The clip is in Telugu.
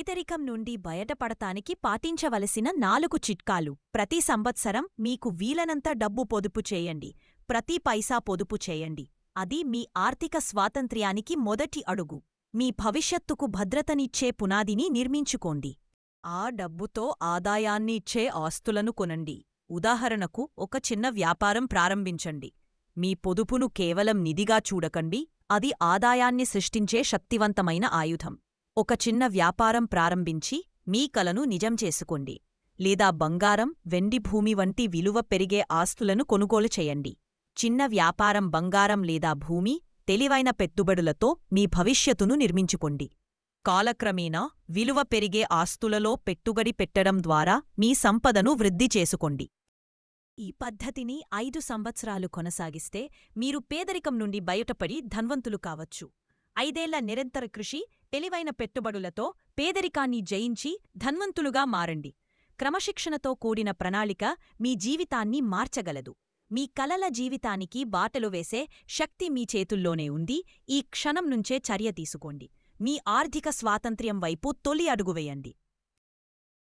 పేదరికం నుండి బయటపడటానికి పాటించవలసిన 4 చిట్కాలు. ప్రతి సంవత్సరం మీకు వీలనంత డబ్బు పొదుపు చేయండి. ప్రతి పైసా పొదుపు చేయండి. అది మీ ఆర్థిక స్వాతంత్ర్యానికి మొదటి అడుగు. మీ భవిష్యత్తుకు భద్రతనిచ్చే పునాదిని నిర్మించుకోండి. ఆ డబ్బుతో ఆదాయాన్ని ఇచ్చే ఆస్తులను కొనండి. ఉదాహరణకు, ఒక చిన్న వ్యాపారం ప్రారంభించండి. మీ పొదుపును కేవలం నిధిగా చూడకండి, అది ఆదాయాన్ని సృష్టించే శక్తివంతమైన ఆయుధం. ఒక చిన్న వ్యాపారం ప్రారంభించి మీ కలను నిజం చేసుకోండి. లేదా బంగారం, వెండి, భూమి వంటి విలువ పెరిగే ఆస్తులను కొనుగోలు చేయండి. చిన్న వ్యాపారం, బంగారం లేదా భూమి, తెలివైన పెట్టుబడులతో మీ భవిష్యత్తును నిర్మించుకోండి. కాలక్రమేణా విలువ పెరిగే ఆస్తులలో పెట్టుబడి పెట్టడం ద్వారా మీ సంపదను వృద్ధి చేసుకోండి. ఈ పద్ధతిని 5 సంవత్సరాలు కొనసాగిస్తే మీరు పేదరికం నుండి బయటపడి ధన్వంతులు కావచ్చు. 5 ఏళ్ల నిరంతర కృషి, తెలివైన పెట్టుబడులతో పేదరికాన్ని జయించి ధన్వంతులుగా మారండి. క్రమశిక్షణతో కూడిన ప్రణాళిక మీ జీవితాన్ని మార్చగలదు. మీ కలల జీవితానికి బాటలు వేసే శక్తి మీ చేతుల్లోనే ఉంది. ఈ క్షణం నుంచే చర్య తీసుకోండి. మీ ఆర్థిక స్వాతంత్ర్యం వైపు తొలి అడుగు వేయండి.